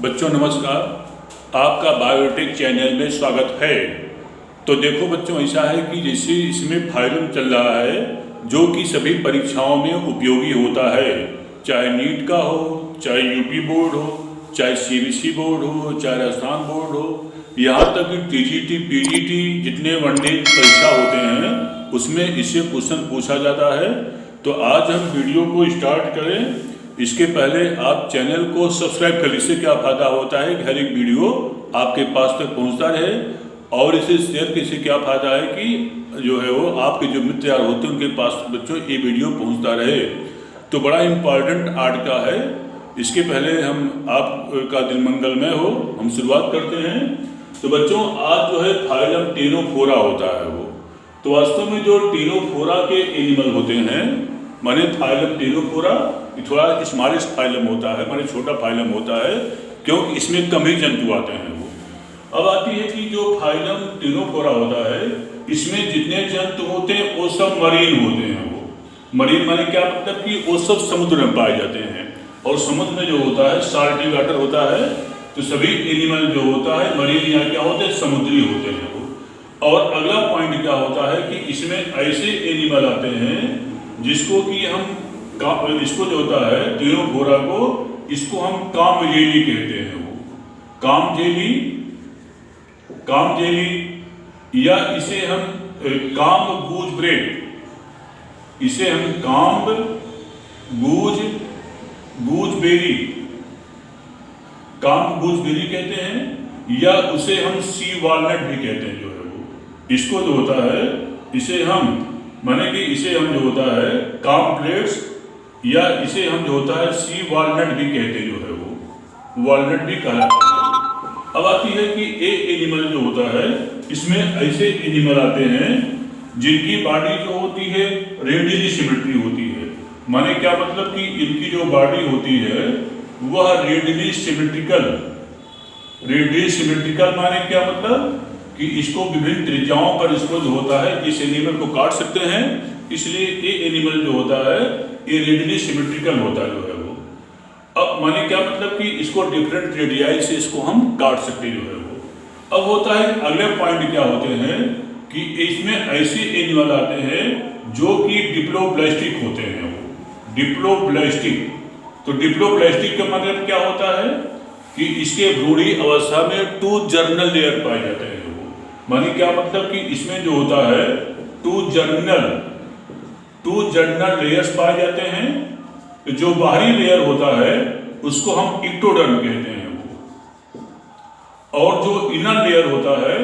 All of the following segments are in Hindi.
बच्चों नमस्कार, आपका बायोटेक चैनल में स्वागत है। तो देखो बच्चों, ऐसा है कि जैसे इसमें फाइलम चल रहा है जो कि सभी परीक्षाओं में उपयोगी होता है, चाहे नीट का हो, चाहे यूपी बोर्ड हो, चाहे सीबीएसई बोर्ड हो, चाहे राजस्थान बोर्ड हो, यहाँ तक कि टीजीटी पीजीटी जितने वनडे परीक्षा होते हैं उसमें इससे क्वेश्चन पूछा जाता है। तो आज हम वीडियो को स्टार्ट करें। इसके पहले आप चैनल को सब्सक्राइब कर, इससे क्या फ़ायदा होता है कि हर एक वीडियो आपके पास तक पहुंचता रहे, और इसे शेयर करने से क्या फ़ायदा है कि जो है वो आपके जो मित्र यार होते हैं उनके पास बच्चों ये वीडियो पहुंचता रहे। तो बड़ा इम्पॉर्टेंट आर्ट का है। इसके पहले हम आपका दिन मंगलमय हो, हम शुरुआत करते हैं। तो बच्चों आज जो है फाइलम टेनोफोरा होता है वो। तो वास्तव में जो टेनोफोरा के एनिमल होते हैं, माने फाइलम टेनोफोरा थोड़ा स्मॉलेस्ट फाइलम होता है, माने छोटा फाइलम होता है, क्योंकि इसमें कम ही जंतु आते हैं वो। अब आती है कि जो फाइलम टेनोफोरा होता है इसमें जितने जंतु होते हैं वो सब मरीन होते हैं। वो मरीन माने क्या मतलब कि वो सब समुद्र में पाए जाते हैं, और समुद्र में जो होता है साल्टी वाटर होता है। तो सभी एनिमल जो होता है मरीन या क्या होते हैं, समुद्री होते हैं वो। और अगला पॉइंट क्या होता है कि इसमें ऐसे एनिमल आते हैं जिसको कि हम इसको जो होता है टेनोफोरा को, इसको हम कामजेली कहते हैं। वो कामजेली या इसे हम गूजबेरी कहते हैं, या उसे हम सी वालनट भी कहते हैं। जो है वो इसको जो होता है इसे हम माने कि इसे हम जो होता है कामप्लेट्स, या इसे हम जो होता है सी वालनट भी कहते हैं। जो है वो वालनट भी कहलाता है। अब आती है कि एक एनिमल जो होता है इसमें ऐसे एनिमल आते हैं जिनकी बॉडी जो होती है रेडियली सिमेट्री होती है। माने क्या मतलब कि इनकी जो बॉडी होती है वह रेडियली सिमेट्रिकल माने क्या मतलब कि इसको विभिन्न त्रिज्याओं पर इसको जो होता है इस एनिमल को काट सकते हैं। इसलिए ये एनिमल जो होता है ये रेडियली सिमेट्रिकल होता है। जो है वो अब माने क्या मतलब कि इसको डिफरेंट रेडियाई से इसको हम काट सकते हैं। जो है वो अब होता है अगले पॉइंट क्या होते हैं कि इसमें ऐसे एनिमल आते हैं जो कि डिप्लोब्लास्टिक होते हैं। वो डिप्लोब्लास्टिक, तो डिप्लोब्लास्टिक का मतलब क्या होता है कि इसके भ्रूणी अवस्था में 2 जर्नल लेयर पाए जाते हैं। वो माने क्या मतलब कि इसमें जो होता है 2 जर्नल लेयर्स पाए जाते हैं। तो जो बाहरी लेयर होता है उसको हम इक्टोडर्म कहते हैं वो, और जो इनर लेयर होता है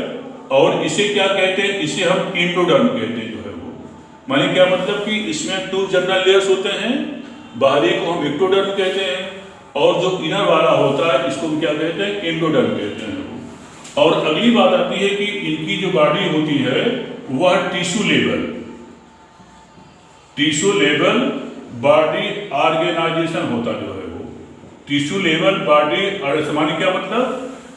और इसे क्या कहते हैं, इसे हम एंडोडर्म कहते हैं। जो है वो माने क्या मतलब कि इसमें 2 जर्नल लेयर्स होते हैं, बाहरी को हम इक्टोडर्म कहते हैं, और जो इनर वाला होता है इसको हम क्या कहते हैं, एंडोडर्म कहते हैं। और अगली बात आती है कि इनकी जो बॉडी होती है वह टिश्यू लेवल बॉडी ऑर्गेनाइजेशन होता जो है वो टिश्यू लेवल बॉडी ऑर्गेनाइजेशन। क्या मतलब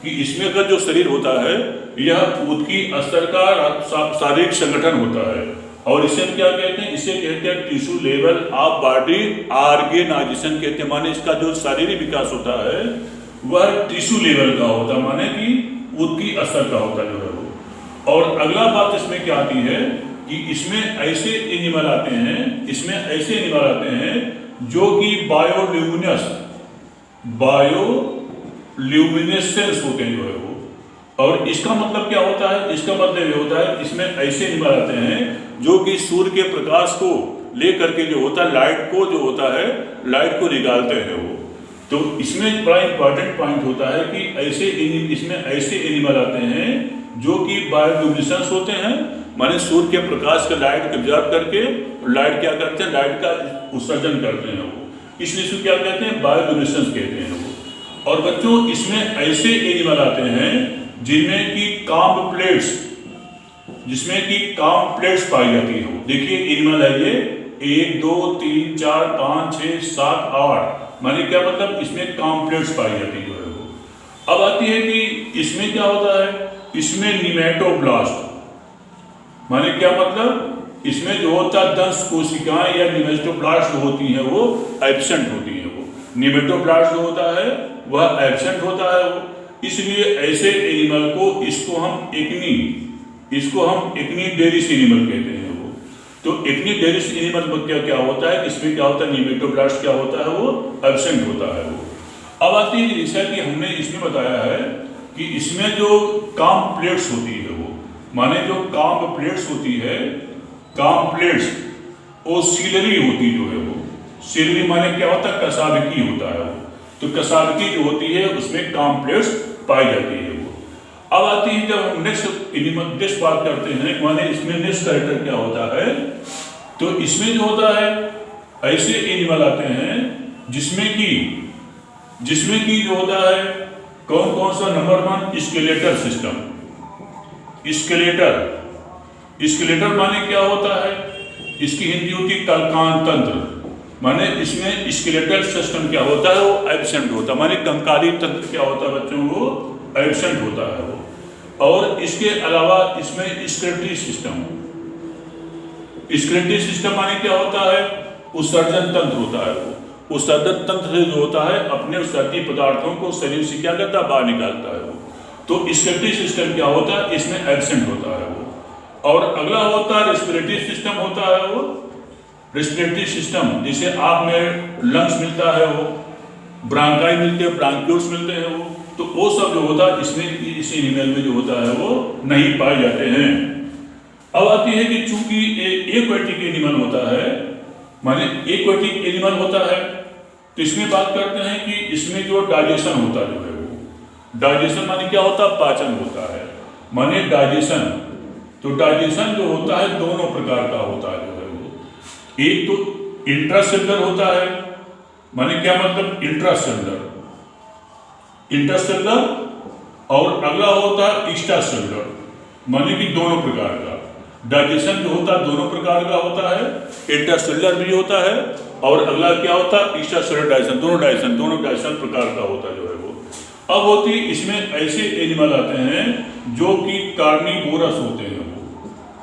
कि इसमें का जो शरीर होता है यह उसकी स्तर का शारीरिक संगठन होता है, और इसे हम क्या कहते हैं, इसे कहते हैं tissue level of body organization कहते हैं। माने इसका जो शारीरिक विकास होता है वह टिश्यू लेवल का होता है, माने कि उसकी स्तर का होता जो है वो। और अगला बात इसमें क्या आती है कि इसमें ऐसे एनिमल आते हैं जो कि बायोल्यूमिनेसेंस होते हैं। जो है वो और इसका मतलब क्या होता है, इसका मतलब ये होता है इसमें ऐसे एनिमल आते हैं जो कि सूर्य के प्रकाश को लेकर के जो होता है लाइट को निकालते हैं वो। तो इसमें बड़ा इंपॉर्टेंट पॉइंट होता है कि इसमें ऐसे एनिमल आते हैं जो कि बायोल्यूमिनेसेंस होते हैं, माने सूर्य के प्रकाश का लाइट ऑब्जर्व करके लाइट क्या करते हैं, लाइट का उत्सर्जन करते हैं वो, इसलिए इसको क्या कहते हैं, बायोल्यूमिनेसेंस कहते हैं वो। और बच्चों इसमें ऐसे एनिमल आते हैं जिसमें कि काम प्लेट्स पाई जाती है। देखिए एनिमल है ये 1 2 3 4 5 6 7 8, माने क्या मतलब इसमें काम प्लेट्स पाई जाती है वो। अब आती है कि इसमें क्या होता है, इसमें निमेटोब्लास्ट माने क्या मतलब इसमें जो होता है दंश कोशिकाएं या निमेटोब्लास्ट जो होती हैं वो एब्सेंट होती हैं। वो निमेटोब्लास्ट जो होता है वह एब्सेंट होता है वो। इसलिए ऐसे एनिमल को इसको हम एक्निडेरिस एनिमल कहते हैं वो। तो एक्निडेरिस एनिमल में क्या होता है, इसमें क्या होता है, निमेटोब्लास्ट क्या होता है, वो एब्सेंट होता है वो। अब आती है जैसा कि हमने इसमें बताया है कि इसमें जो काम प्लेट्स होती है वो, माने जो काम प्लेट्स होती है, काम प्लेट्स वो सीलरी होती जो है वो, सीलरी माने क्या होता है, कसाबकी होता है वो। तो कसाबकी जो होती है उसमें काम प्लेट्स पाई जाती है वो। अब आती है जब हम नेक्स्ट बात करते हैं, माने इसमें नेक्स्ट कैरेक्टर क्या होता है, तो इसमें जो होता है ऐसे एनिमल आते हैं जिसमें की जो होता है कौन सा, नंबर 1 स्केलेटल सिस्टम। स्केलेटल माने क्या होता है, इसकी हिंदी होती है कलकान तंत्र। माने इसमें स्केलेटल सिस्टम क्या होता है, वो एब्सेंट होता है। माने कंकाली तंत्र क्या होता है बच्चों, वो एब्सेंट होता है वो। और इसके अलावा इसमें स्केलेटरी सिस्टम माने क्या होता है, उत्सर्जन तंत्र होता है वो। उत्सर्जन तंत्र जो होता है अपने उत्सर्जी पदार्थों को शरीर से क्या करता है, बाहर निकालता है वो। तो स्केलेटरी सिस्टम क्या होता है, इसमें एब्सेंट होता है वो। और अगला होता है रेस्पिरेटरी सिस्टम होता है वो। रेस्पिरेटरी सिस्टम जिसे आप में लंग्स मिलता है वो, ब्रांकाई मिलते हैं, ब्रांक्यूल्स मिलते हैं वो। तो वो सब जो होता है इसमें इस एनिमल में जो होता है वो नहीं पाए जाते हैं। अब आती है कि चूंकि एक्वेटिक एनिमल होता है, माने एक्वेटिक एनिमल होता है, तो इसमें बात करते हैं कि इसमें जो डाइजेशन होता है जो है वो, डाइजेशन माने क्या होता है, पाचन होता है, माने डाइजेशन। तो डाइजेशन जो होता है दोनों प्रकार का होता है जो है वो। एक तो इंट्रासेलुलर होता है, माने क्या मतलब, इंट्रासेलुलर, और अगला होता है एक्स्ट्रासेलुलर, माने कि दोनों प्रकार का डाइजेशन जो होता है दोनों प्रकार का होता है, इंट्रासेलुलर भी होता है और अगला क्या होता है, एक्स्ट्रासेलुलर डाइजेशन। दोनों डाइजेशन प्रकार का होता है जो है वो। अब होती इसमें ऐसे एनिमल आते हैं जो कि कार्निवोरस होते हैं वो।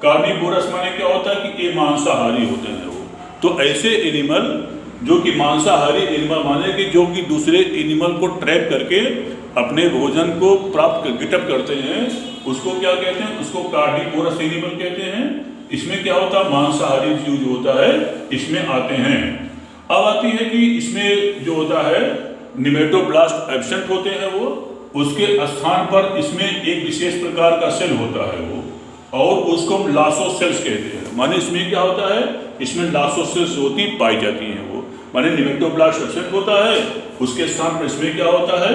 कार्निवोरस माने क्या होता है कि ये मांसाहारी होते हैं वो। तो ऐसे एनिमल जो कि मांसाहारी एनिमल माने कि जो कि दूसरे एनिमल को ट्रैप करके अपने भोजन को गेटअप करते हैं, उसको क्या कहते हैं, उसको कार्निवोरस एनिमल कहते हैं। इसमें क्या होता है, मांसाहारी जीव जो होता है इसमें आते हैं। अब आती है कि इसमें जो होता है निमेटोब्लास्ट एब्सेंट होते हैं वो, उसके स्थान पर इसमें एक विशेष प्रकार का सेल होता है वो, और उसको हम लासोसेल्स कहते हैं। माने इसमें क्या होता है, इसमें लासोसेल्स होती पाई जाती हैं वो। माने निमेटोब्लास्ट एब्सेंट होता है, उसके स्थान पर इसमें क्या होता है,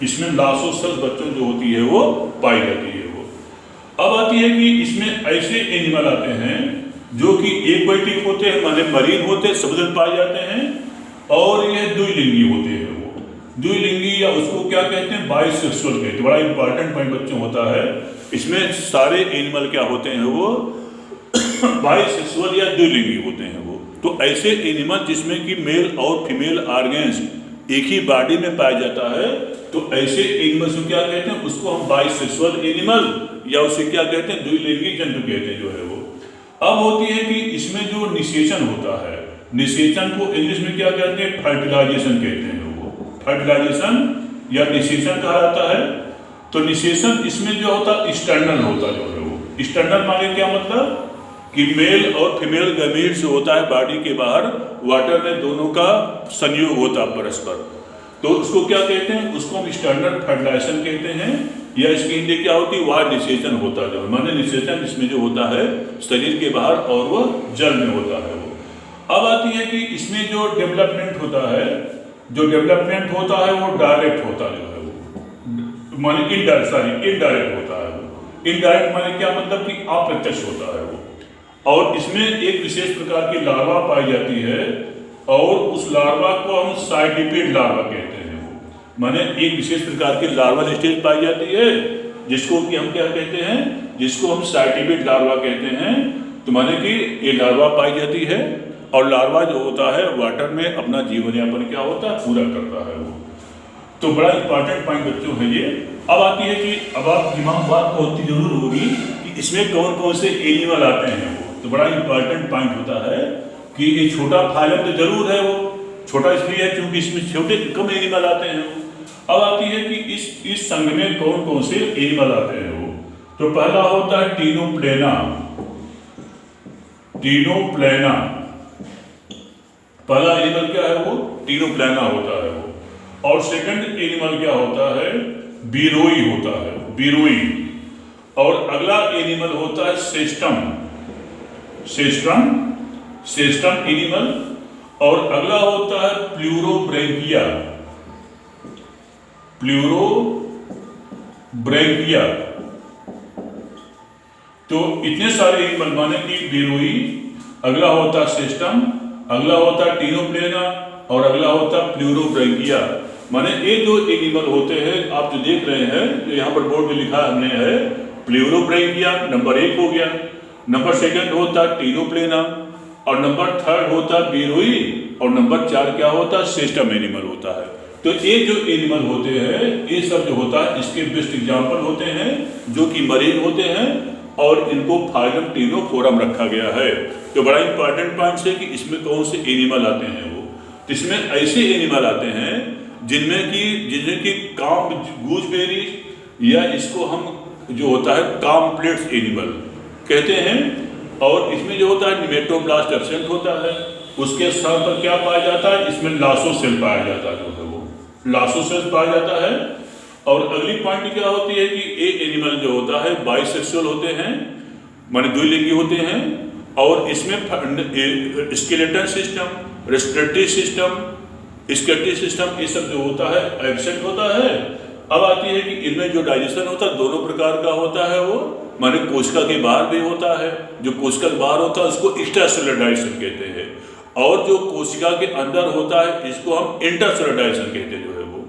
इसमें लासोसेल्स बच्चों जो होती है वो पाई जाती है वो। अब आती है कि इसमें ऐसे एनिमल आते हैं जो कि एक्वेटिक होते हैं, माने मरीन होते हैं, समुद्र में पाए जाते हैं, और यह द्विलिंगी होते हैं वो। द्विलिंगी या उसको क्या कहते हैं, बाइसेक्सुअल कहते हैं। बड़ा इंपॉर्टेंट पॉइंट बच्चों होता है, इसमें सारे एनिमल क्या होते हैं वो बाइसेक्सुअल या द्विलिंगी होते हैं वो। तो ऐसे एनिमल जिसमें कि मेल और फीमेल ऑर्गन्स एक ही बॉडी में पाया जाता है, तो ऐसे एनिमल्स को क्या कहते हैं, उसको हम बाइसेक्सुअल एनिमल या उसे क्या कहते हैं, द्विलिंगी जंतु कहते हैं जो है वो। अब होती है कि इसमें जो निषेचन होता है, निषेचन को इंग्लिश में क्या कहते हैं, फर्टिलाइजेशन कहते हैं वो। फर्टिलाइजेशन या निषेचन कहा जाता है। तो निषेचन इसमें जो होता है एक्सटर्नल होता जो है वो। एक्सटर्नल माने क्या मतलब कि मेल और फीमेल गैमीट्स जो होता है बॉडी के बाहर वाटर में दोनों का संयोग होता है परस्पर, तो उसको क्या कहते हैं, उसको हम एक्सटर्नल फर्टिलाइजेशन कहते हैं, या इसकी हिंदी क्या होती है, वह निषेचन होता है जो है। माने निषेचन इसमें जो होता है शरीर के बाहर और वह जल में होता है वो। अब आती है कि इसमें जो डेवलपमेंट होता है, वो डायरेक्ट होता है जो है वो, माने इनडायरेक्ट होता है वो। इनडायरेक्ट माने क्या मतलब कि अप्रत्यक्ष होता है वो। और इसमें एक विशेष प्रकार की लार्वा पाई जाती है, और उस लार्वा को हम साइडिपेड लार्वा कहते हैं वो। माने एक विशेष प्रकार की लार्वा स्टेज पाई जाती है जिसको कि हम क्या कहते हैं, जिसको हम साइडिपेड लार्वा कहते हैं। तो माने कि ये लार्वा पाई जाती है, और लार्वा जो होता है वाटर में अपना जीवन यापन क्या होता है, पूरा करता है वो। तो बड़ा इंपॉर्टेंट पॉइंट बच्चों है ये। अब आती है कि अब आप दिमाग बात होती जरूर होगी कि इसमें कौन कौन से एनिमल आते हैं वो। तो बड़ा इंपॉर्टेंट पॉइंट होता है कि ये छोटा फाइलम तो जरूर है वो, छोटा इसलिए है क्योंकि इसमें छोटे कम एनिमल आते हैं। अब आती है कि इस संघ में कौन कौन से एनिमल आते हैं वो। तो पहला होता है टीनोप्लेना। टीनोप्लेना पहला एनिमल क्या है वो, टीनोप्लेना होता है वो। और सेकंड एनिमल क्या होता है, बिरोई होता है, बिरोई। और अगला एनिमल होता है सेस्टम, सेस्टम, सेस्टम एनिमल। और अगला होता है प्लूरोब्रैंकिया, प्लूरोब्रैंकिया। तो इतने सारे एनिमल माने कि बिरोई, अगला होता है सिस्टम, अगला होता है टीनोप्लेना और अगला होता है प्लूरोब्रैंकिया। माने ये जो एनिमल होते हैं आप जो देख रहे हैं, जो यहाँ पर बोर्ड में लिखा हमने है प्लूरोब्रैंकिया नंबर 1 हो गया, नंबर सेकंड होता है टीनोप्लेना और नंबर थर्ड होता है बिरोई और नंबर 4 क्या होता है, सिस्टम एनिमल होता है। तो ये जो एनिमल होते हैं ये सब जो होता है इसके बेस्ट एग्जाम्पल होते हैं जो कि मरीन होते हैं और इनको फाइलम टीनोफोरम रखा गया है। तो बड़ा इंपॉर्टेंट पॉइंट है कि इसमें कौन से एनिमल आते हैं वो। तो इसमें ऐसे एनिमल आते हैं जिनमें कि काम गूजबेरी या इसको हम जो होता है कॉम्प्लेक्स एनिमल कहते हैं। और इसमें जो होता है निमेटोब्लास्ट एब्सेंट होता है, उसके स्थान पर क्या पाया जाता है, इसमें लासोसेल पाया जाता है, जो है वो लासोसेल पाया जाता है। और अगली पॉइंट क्या होती है कि ये एनिमल जो होता है बाइसेक्सुअल होते हैं, माने द्विलिंगी होते हैं। और इसमें skeleton system, respiratory system, skeletal system ये सब जो होता है एब्सेंट होता है। अब आती है कि इनमें जो डाइजेशन होता है दोनों प्रकार का होता है वो, माने कोशिका के बाहर भी होता है, जो कोशिका के बाहर होता है उसको एक्स्ट्रासेलुलर डाइजेशन कहते हैं, और जो कोशिका के अंदर होता है इसको हम इंटरसेलुलर डाइजेशन कहते हैं, जो है वो।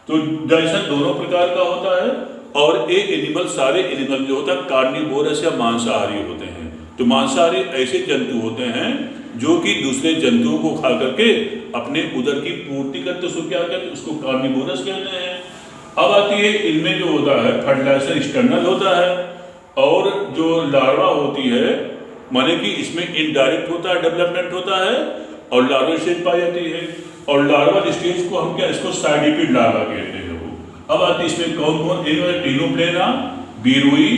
तो डाइजेशन दोनों प्रकार का होता है। और ये एनिमल सारे एनिमल जो होता है कार्निवोरस या मांसाहारी होते हैं। तो मांसाहारी ऐसे जंतु होते हैं जो कि दूसरे जंतुओं को खा करके अपने उदर की पूर्ति करते, उसको क्या कहते हैं, उसको कार्निवोरस कहते हैं। अब आती है इनमें जो होता है फर्टिलाइजेशन एक्सटर्नल होता है और जो लार्वा होती है माने कि इसमें इनडायरेक्ट होता है, डेवलपमेंट होता है और लार्वा स्टेज पाई जाती है। और लार्वा स्टेज को हम क्या, इसको साइडिपिड लार्वा कहते हैं वो। अब आती है इसमें कौन कौन एनिमल, टीनोप्लेना, बिरोई,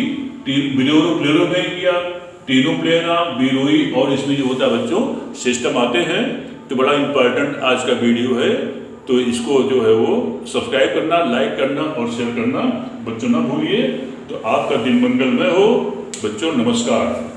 प्लूरोब्रैंकिया, टीनोप्लेना, बिरोई और इसमें जो होता है बच्चों सिस्टम आते हैं। तो बड़ा इंपॉर्टेंट आज का वीडियो है, तो इसको जो है वो सब्सक्राइब करना, लाइक करना और शेयर करना बच्चों ना भूलिए। तो आपका दिन मंगलमय हो बच्चों, नमस्कार।